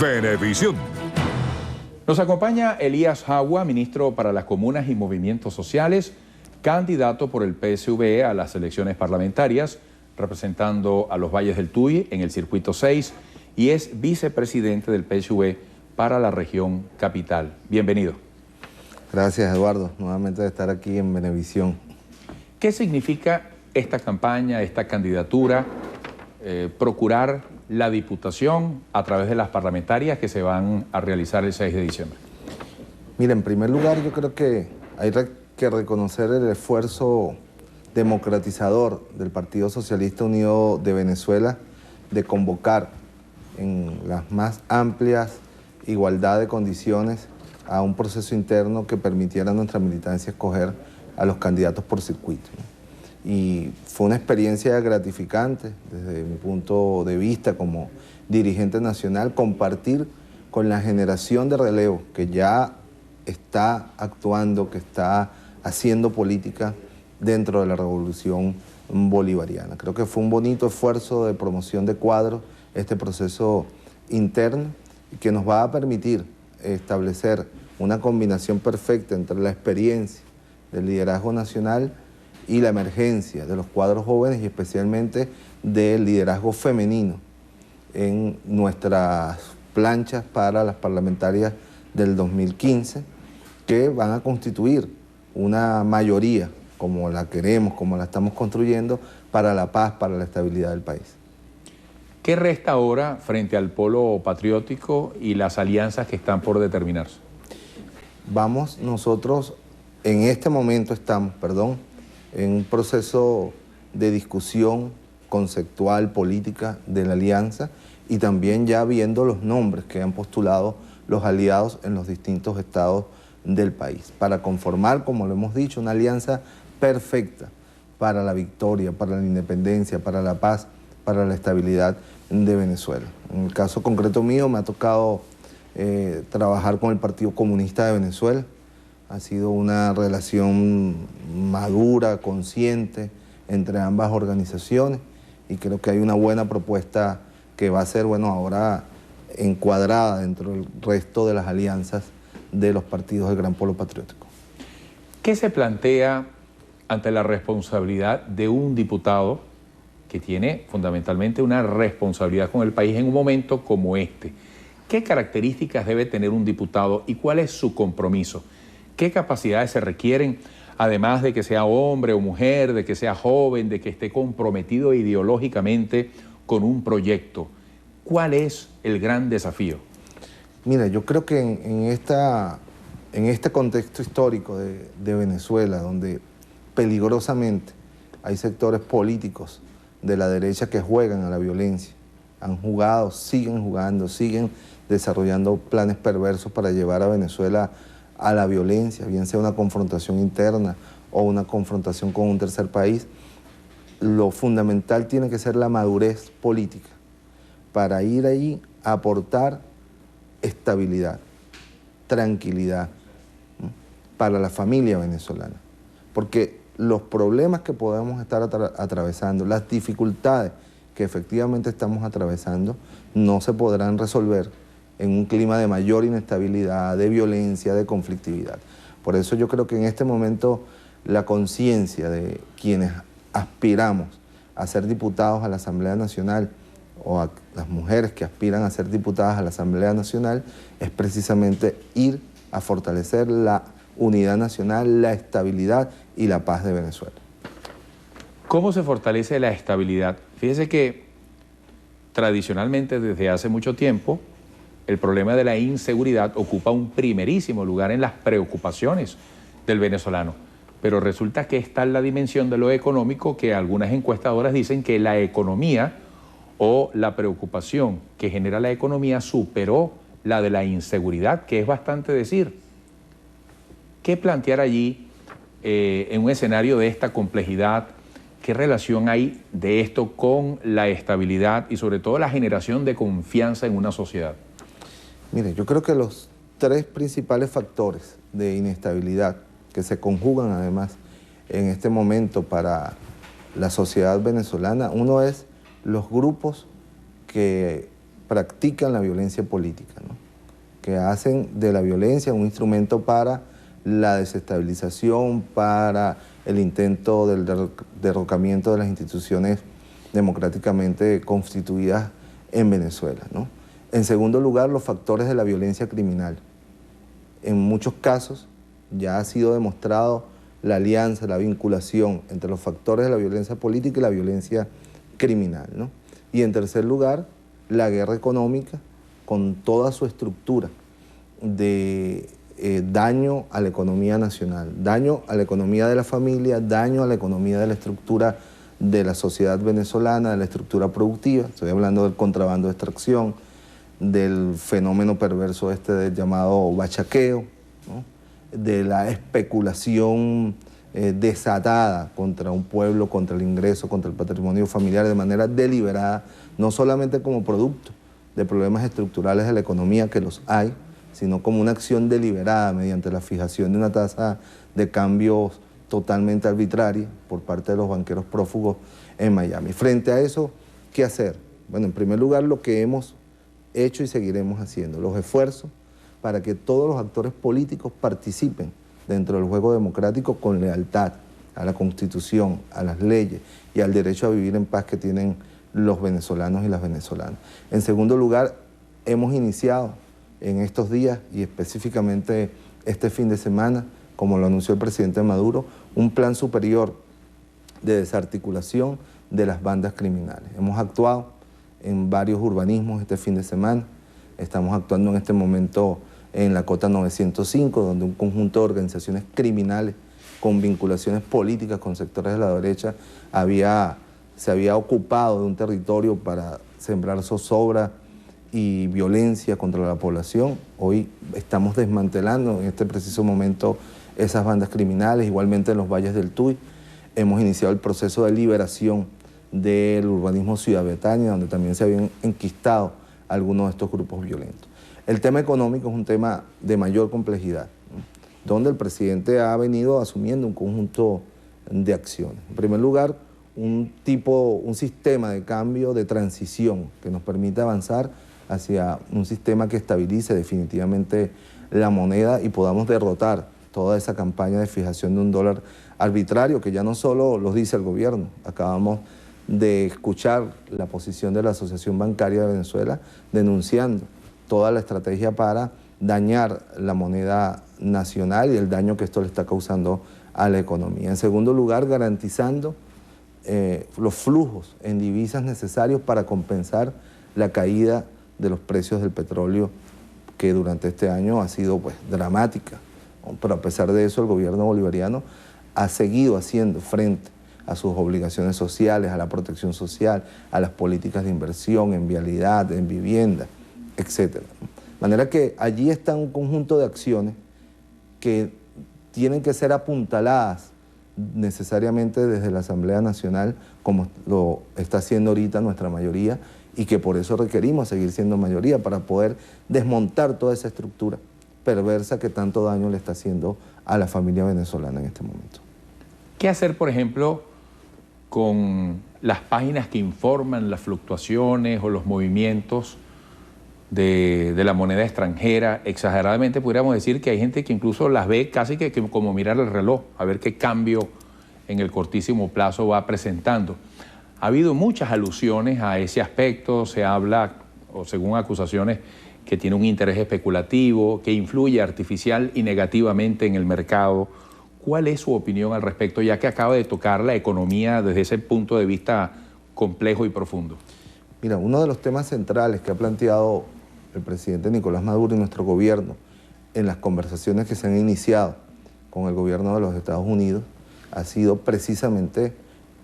Venevisión. Nos acompaña Elías Jagua, ministro para las Comunas y Movimientos Sociales, candidato por el PSV a las elecciones parlamentarias, representando a los Valles del Tuy en el Circuito 6 y es vicepresidente del PSV para la región capital. Bienvenido. Gracias, Eduardo, nuevamente de estar aquí en Venevisión. ¿Qué significa esta campaña, esta candidatura, procurar la diputación a través de las parlamentarias que se van a realizar el 6 de diciembre? Mira, en primer lugar yo creo que hay que reconocer el esfuerzo democratizador del Partido Socialista Unido de Venezuela de convocar en las más amplias igualdad de condiciones a un proceso interno que permitiera a nuestra militancia escoger a los candidatos por circuito, ¿no? Y fue una experiencia gratificante desde mi punto de vista como dirigente nacional compartir con la generación de relevo que ya está actuando, que está haciendo política dentro de la revolución bolivariana. Creo que fue un bonito esfuerzo de promoción de cuadros este proceso interno que nos va a permitir establecer una combinación perfecta entre la experiencia del liderazgo nacional y la emergencia de los cuadros jóvenes y especialmente del liderazgo femenino en nuestras planchas para las parlamentarias del 2015, que van a constituir una mayoría, como la queremos, como la estamos construyendo, para la paz, para la estabilidad del país. ¿Qué resta ahora frente al polo patriótico y las alianzas que están por determinarse? Nosotros en este momento estamos, en un proceso de discusión conceptual, política de la alianza y también ya viendo los nombres que han postulado los aliados en los distintos estados del país para conformar, como lo hemos dicho, una alianza perfecta para la victoria, para la independencia, para la paz, para la estabilidad de Venezuela. En el caso concreto mío me ha tocado trabajar con el Partido Comunista de Venezuela. Ha sido una relación madura, consciente entre ambas organizaciones y creo que hay una buena propuesta que va a ser, ahora encuadrada dentro del resto de las alianzas de los partidos del Gran Polo Patriótico. ¿Qué se plantea ante la responsabilidad de un diputado que tiene fundamentalmente una responsabilidad con el país en un momento como este? ¿Qué características debe tener un diputado y cuál es su compromiso? ¿Qué capacidades se requieren, además de que sea hombre o mujer, de que sea joven, de que esté comprometido ideológicamente con un proyecto? ¿Cuál es el gran desafío? Mira, yo creo que en este contexto histórico de Venezuela, donde peligrosamente hay sectores políticos de la derecha que juegan a la violencia, han jugado, siguen jugando, siguen desarrollando planes perversos para llevar a Venezuela a la violencia, bien sea una confrontación interna o una confrontación con un tercer país, lo fundamental tiene que ser la madurez política para ir ahí a aportar estabilidad, tranquilidad, ¿no?, para la familia venezolana. Porque los problemas que podemos estar atravesando, las dificultades que efectivamente estamos atravesando, no se podrán resolver en un clima de mayor inestabilidad, de violencia, de conflictividad. Por eso yo creo que en este momento la conciencia de quienes aspiramos a ser diputados a la Asamblea Nacional o a las mujeres que aspiran a ser diputadas a la Asamblea Nacional es precisamente ir a fortalecer la unidad nacional, la estabilidad y la paz de Venezuela. ¿Cómo se fortalece la estabilidad? Fíjese que tradicionalmente desde hace mucho tiempo el problema de la inseguridad ocupa un primerísimo lugar en las preocupaciones del venezolano. Pero resulta que está en la dimensión de lo económico que algunas encuestadoras dicen que la economía o la preocupación que genera la economía superó la de la inseguridad, que es bastante decir. ¿Qué plantear allí en un escenario de esta complejidad? ¿Qué relación hay de esto con la estabilidad y sobre todo la generación de confianza en una sociedad? Mire, yo creo que los tres principales factores de inestabilidad que se conjugan además en este momento para la sociedad venezolana, uno es los grupos que practican la violencia política, ¿no? Que hacen de la violencia un instrumento para la desestabilización, para el intento del derrocamiento de las instituciones democráticamente constituidas en Venezuela, ¿no? En segundo lugar, los factores de la violencia criminal. En muchos casos ya ha sido demostrado la alianza, la vinculación entre los factores de la violencia política y la violencia criminal, ¿no? Y en tercer lugar, la guerra económica con toda su estructura de daño a la economía nacional, daño a la economía de la familia, daño a la economía de la estructura de la sociedad venezolana, de la estructura productiva. Estoy hablando del contrabando de extracción, del fenómeno perverso del llamado bachaqueo, ¿no? De la especulación desatada contra un pueblo, contra el ingreso, contra el patrimonio familiar de manera deliberada, no solamente como producto de problemas estructurales de la economía, que los hay, sino como una acción deliberada mediante la fijación de una tasa de cambio totalmente arbitraria por parte de los banqueros prófugos en Miami. Frente a eso, ¿qué hacer? Bueno, en primer lugar, lo que hemos hecho y seguiremos haciendo, los esfuerzos para que todos los actores políticos participen dentro del juego democrático con lealtad a la Constitución, a las leyes y al derecho a vivir en paz que tienen los venezolanos y las venezolanas. En segundo lugar, hemos iniciado en estos días y específicamente este fin de semana, como lo anunció el presidente Maduro, un plan superior de desarticulación de las bandas criminales. Hemos actuado en varios urbanismos este fin de semana, estamos actuando en este momento en la Cota 905, donde un conjunto de organizaciones criminales con vinculaciones políticas con sectores de la derecha se había ocupado de un territorio para sembrar zozobra y violencia contra la población. Hoy estamos desmantelando en este preciso momento esas bandas criminales, igualmente en los valles del Tuy. Hemos iniciado el proceso de liberación del urbanismo Ciudad Betania, donde también se habían enquistado algunos de estos grupos violentos. El tema económico es un tema de mayor complejidad, ¿no? Donde el presidente ha venido asumiendo un conjunto de acciones. En primer lugar, un sistema de cambio, de transición, que nos permita avanzar hacia un sistema que estabilice definitivamente la moneda y podamos derrotar toda esa campaña de fijación de un dólar arbitrario, que ya no solo lo dice el gobierno. Acabamos de escuchar la posición de la Asociación Bancaria de Venezuela denunciando toda la estrategia para dañar la moneda nacional y el daño que esto le está causando a la economía. En segundo lugar, garantizando los flujos en divisas necesarios para compensar la caída de los precios del petróleo, que durante este año ha sido dramática, ¿no? Pero a pesar de eso, el gobierno bolivariano ha seguido haciendo frente a sus obligaciones sociales, a la protección social, a las políticas de inversión en vialidad, en vivienda, etc. De manera que allí está un conjunto de acciones que tienen que ser apuntaladas necesariamente desde la Asamblea Nacional, como lo está haciendo ahorita nuestra mayoría, y que por eso requerimos seguir siendo mayoría, para poder desmontar toda esa estructura perversa que tanto daño le está haciendo a la familia venezolana en este momento. ¿Qué hacer, por ejemplo, con las páginas que informan las fluctuaciones o los movimientos de la moneda extranjera? Exageradamente pudiéramos decir que hay gente que incluso las ve casi que como mirar el reloj, a ver qué cambio en el cortísimo plazo va presentando. Ha habido muchas alusiones a ese aspecto, se habla, o según acusaciones, que tiene un interés especulativo, que influye artificial y negativamente en el mercado. ¿Cuál es su opinión al respecto, ya que acaba de tocar la economía desde ese punto de vista complejo y profundo? Mira, uno de los temas centrales que ha planteado el presidente Nicolás Maduro y nuestro gobierno en las conversaciones que se han iniciado con el gobierno de los Estados Unidos ha sido precisamente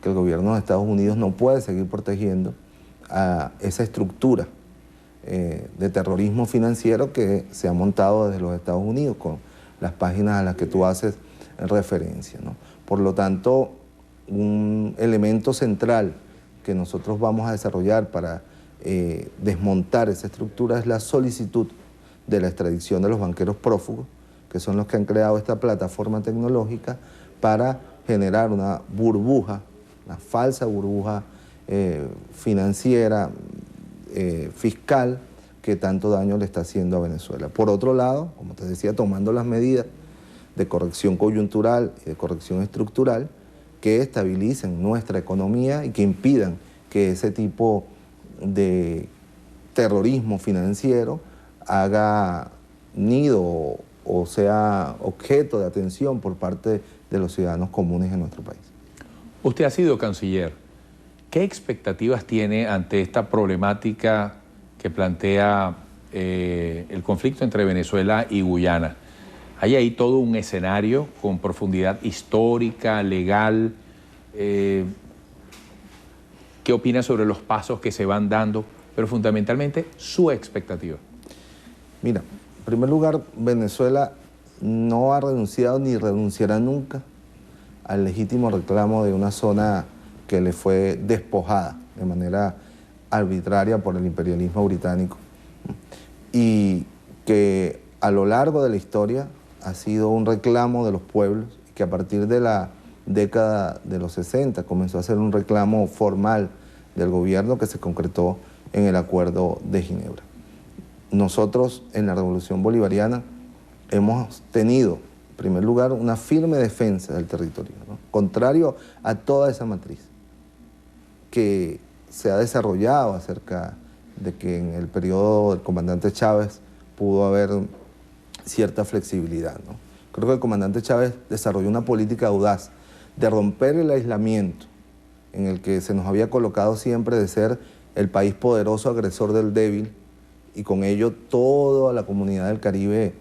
que el gobierno de Estados Unidos no puede seguir protegiendo a esa estructura de terrorismo financiero que se ha montado desde los Estados Unidos con las páginas a las que tú haces referencia, ¿no? Por lo tanto, un elemento central que nosotros vamos a desarrollar para desmontar esa estructura es la solicitud de la extradición de los banqueros prófugos, que son los que han creado esta plataforma tecnológica para generar una burbuja, una falsa burbuja financiera fiscal que tanto daño le está haciendo a Venezuela. Por otro lado, como te decía, tomando las medidas de corrección coyuntural y de corrección estructural que estabilicen nuestra economía y que impidan que ese tipo de terrorismo financiero haga nido o sea objeto de atención por parte de los ciudadanos comunes en nuestro país. Usted ha sido canciller. ¿Qué expectativas tiene ante esta problemática que plantea el conflicto entre Venezuela y Guyana? Hay ahí todo un escenario con profundidad histórica, legal. ¿Qué opina sobre los pasos que se van dando? Pero fundamentalmente, su expectativa. Mira, en primer lugar, Venezuela no ha renunciado ni renunciará nunca al legítimo reclamo de una zona que le fue despojada de manera arbitraria por el imperialismo británico y que a lo largo de la historia ha sido un reclamo de los pueblos, que a partir de la década de los 60 comenzó a ser un reclamo formal del gobierno que se concretó en el Acuerdo de Ginebra. Nosotros en la Revolución Bolivariana hemos tenido, en primer lugar, una firme defensa del territorio, ¿no? Contrario a toda esa matriz que se ha desarrollado acerca de que en el periodo del comandante Chávez pudo haber cierta flexibilidad, ¿no? Creo que el comandante Chávez desarrolló una política audaz de romper el aislamiento en el que se nos había colocado siempre de ser el país poderoso agresor del débil, y con ello toda la comunidad del Caribe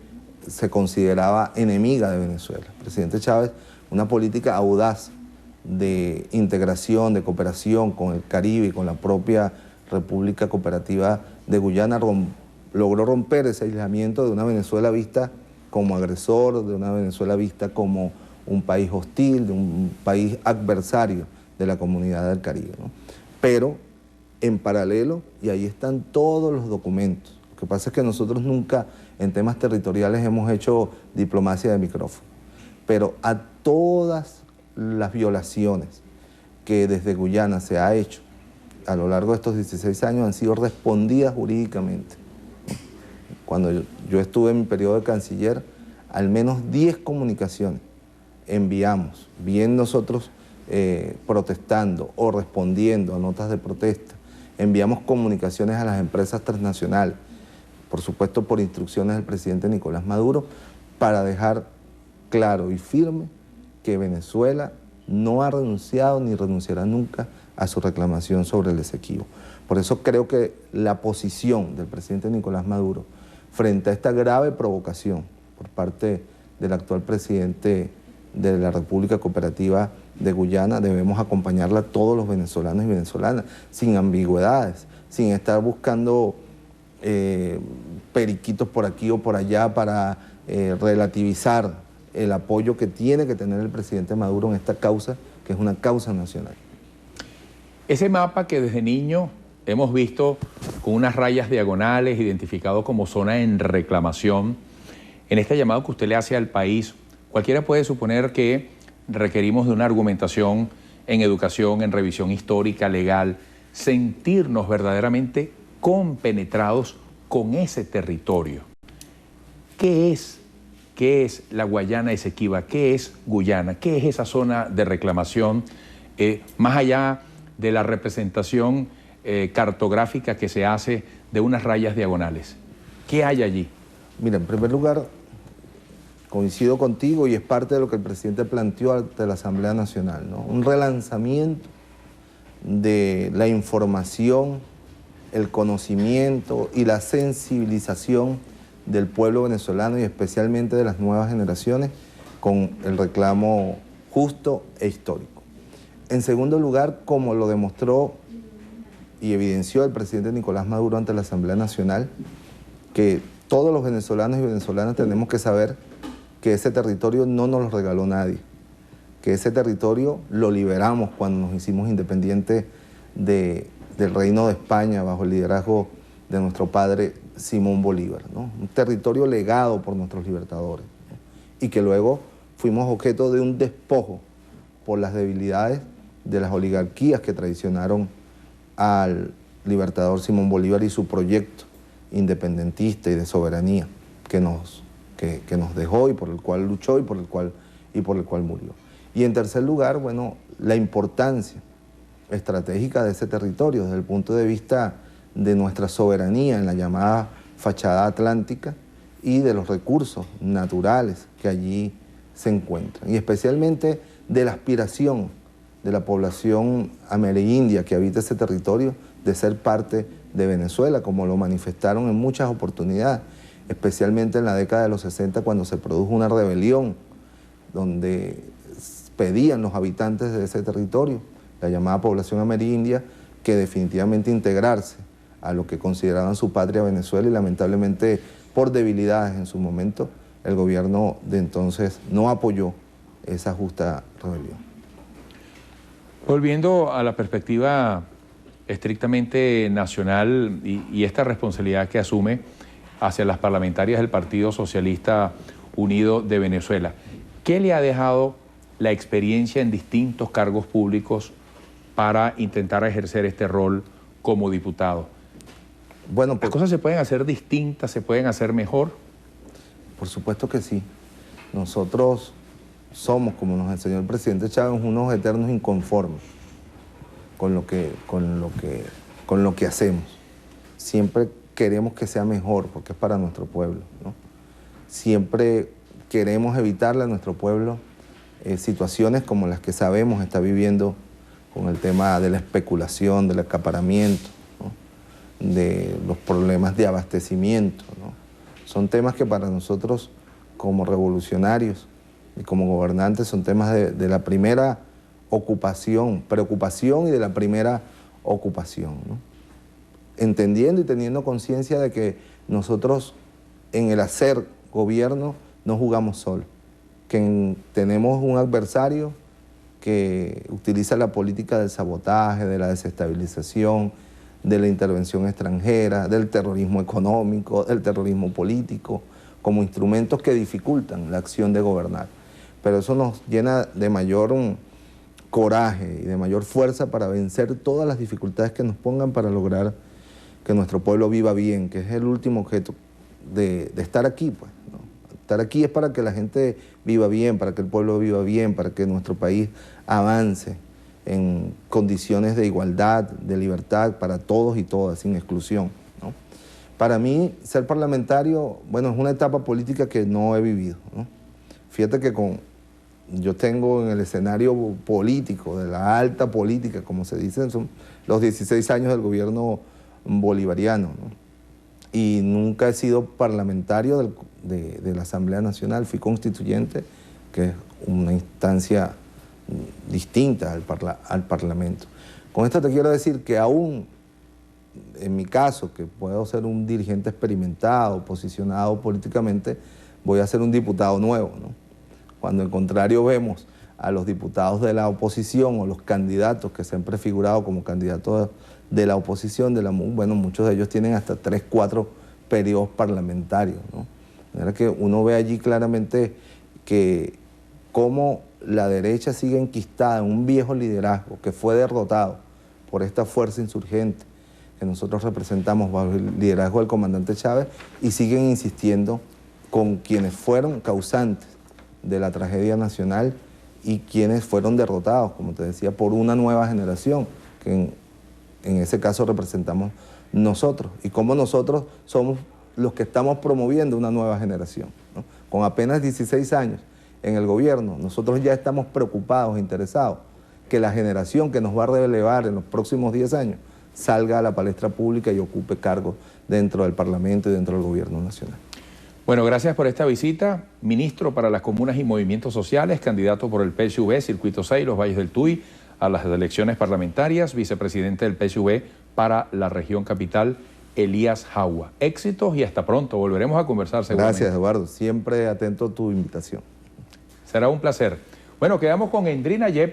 se consideraba enemiga de Venezuela. El presidente Chávez, una política audaz de integración, de cooperación con el Caribe y con la propia República Cooperativa de Guyana, logró romper ese aislamiento de una Venezuela vista como agresor, de una Venezuela vista como un país hostil, de un país adversario de la comunidad del Caribe, ¿no? Pero en paralelo, y ahí están todos los documentos, lo que pasa es que nosotros nunca en temas territoriales hemos hecho diplomacia de micrófono, pero a todas las violaciones que desde Guyana se ha hecho a lo largo de estos 16 años han sido respondidas jurídicamente. Cuando yo estuve en mi periodo de canciller, al menos 10 comunicaciones enviamos, bien nosotros protestando o respondiendo a notas de protesta, enviamos comunicaciones a las empresas transnacionales, por supuesto por instrucciones del presidente Nicolás Maduro, para dejar claro y firme que Venezuela no ha renunciado ni renunciará nunca a su reclamación sobre el Esequibo. Por eso creo que la posición del presidente Nicolás Maduro frente a esta grave provocación por parte del actual presidente de la República Cooperativa de Guyana, debemos acompañarla todos los venezolanos y venezolanas, sin ambigüedades, sin estar buscando periquitos por aquí o por allá para relativizar el apoyo que tiene que tener el presidente Maduro en esta causa, que es una causa nacional. Ese mapa que desde niño hemos visto con unas rayas diagonales, identificado como zona en reclamación, en este llamado que usted le hace al país, cualquiera puede suponer que requerimos de una argumentación en educación, en revisión histórica, legal, sentirnos verdaderamente compenetrados con ese territorio. ¿Qué es la Guayana Esequiba? ¿Qué es Guyana? ¿Qué es esa zona de reclamación? Más allá de la representación cartográfica que se hace de unas rayas diagonales. ¿Qué hay allí? Mira, en primer lugar, coincido contigo y es parte de lo que el presidente planteó ante la Asamblea Nacional, ¿no? Un relanzamiento de la información, el conocimiento y la sensibilización del pueblo venezolano y especialmente de las nuevas generaciones con el reclamo justo e histórico. En segundo lugar, como lo demostró y evidenció el presidente Nicolás Maduro ante la Asamblea Nacional, que todos los venezolanos y venezolanas tenemos que saber que ese territorio no nos lo regaló nadie, que ese territorio lo liberamos cuando nos hicimos independientes del Reino de España bajo el liderazgo de nuestro padre Simón Bolívar, ¿no? Un territorio legado por nuestros libertadores, ¿no? Y que luego fuimos objeto de un despojo por las debilidades de las oligarquías que traicionaron al libertador Simón Bolívar y su proyecto independentista y de soberanía que nos dejó y por el cual luchó y por el cual murió. Y en tercer lugar, bueno, la importancia estratégica de ese territorio desde el punto de vista de nuestra soberanía en la llamada fachada atlántica y de los recursos naturales que allí se encuentran, y especialmente de la aspiración de la población amerindia que habita ese territorio de ser parte de Venezuela, como lo manifestaron en muchas oportunidades, especialmente en la década de los 60 cuando se produjo una rebelión donde pedían los habitantes de ese territorio, la llamada población amerindia, que definitivamente integrarse a lo que consideraban su patria Venezuela, y lamentablemente por debilidades en su momento el gobierno de entonces no apoyó esa justa rebelión. Volviendo a la perspectiva estrictamente nacional y esta responsabilidad que asume hacia las parlamentarias del Partido Socialista Unido de Venezuela, ¿qué le ha dejado la experiencia en distintos cargos públicos para intentar ejercer este rol como diputado? Bueno, ¿Las cosas se pueden hacer distintas, se pueden hacer mejor? Por supuesto que sí. Nosotros somos, como nos enseñó el presidente Chávez, unos eternos inconformes con lo que hacemos. Siempre queremos que sea mejor porque es para nuestro pueblo, ¿no? Siempre queremos evitarle a nuestro pueblo situaciones como las que sabemos está viviendo con el tema de la especulación, del acaparamiento, ¿no? De los problemas de abastecimiento, ¿no? Son temas que para nosotros como revolucionarios y como gobernantes son temas de la primera preocupación y de la primera ocupación, ¿no? Entendiendo y teniendo conciencia de que nosotros en el hacer gobierno no jugamos solos, que tenemos un adversario que utiliza la política del sabotaje, de la desestabilización, de la intervención extranjera, del terrorismo económico, del terrorismo político, como instrumentos que dificultan la acción de gobernar. Pero eso nos llena de mayor coraje y de mayor fuerza para vencer todas las dificultades que nos pongan para lograr que nuestro pueblo viva bien, que es el último objeto de estar aquí, pues, ¿no? Estar aquí es para que la gente viva bien, para que el pueblo viva bien, para que nuestro país avance en condiciones de igualdad, de libertad para todos y todas, sin exclusión, ¿no? Para mí, ser parlamentario, bueno, es una etapa política que no he vivido, ¿no? Fíjate que yo tengo en el escenario político, de la alta política, como se dice, son los 16 años del gobierno bolivariano, ¿no? Y nunca he sido parlamentario de la Asamblea Nacional, fui constituyente, que es una instancia distinta al Parlamento. Con esto te quiero decir que aún en mi caso, que puedo ser un dirigente experimentado, posicionado políticamente, voy a ser un diputado nuevo, ¿no? Cuando en contrario vemos a los diputados de la oposición o los candidatos que se han prefigurado como candidatos de la oposición, bueno, muchos de ellos tienen hasta 3, 4 periodos parlamentarios, ¿no? De manera que uno ve allí claramente que cómo la derecha sigue enquistada en un viejo liderazgo que fue derrotado por esta fuerza insurgente que nosotros representamos bajo el liderazgo del comandante Chávez, y siguen insistiendo con quienes fueron causantes de la tragedia nacional y quienes fueron derrotados, como te decía, por una nueva generación, que en ese caso representamos nosotros, y como nosotros somos los que estamos promoviendo una nueva generación, ¿no? Con apenas 16 años en el gobierno, nosotros ya estamos preocupados, interesados, que la generación que nos va a relevar en los próximos 10 años salga a la palestra pública y ocupe cargos dentro del Parlamento y dentro del gobierno nacional. Bueno, gracias por esta visita. Ministro para las Comunas y Movimientos Sociales, candidato por el PSV, Circuito 6, Los Valles del Tuy, a las elecciones parlamentarias, vicepresidente del PSV para la región capital, Elías Jagua. Éxitos y hasta pronto. Volveremos a conversar seguramente. Gracias, Eduardo. Siempre atento a tu invitación. Será un placer. Bueno, quedamos con Endrina Yep.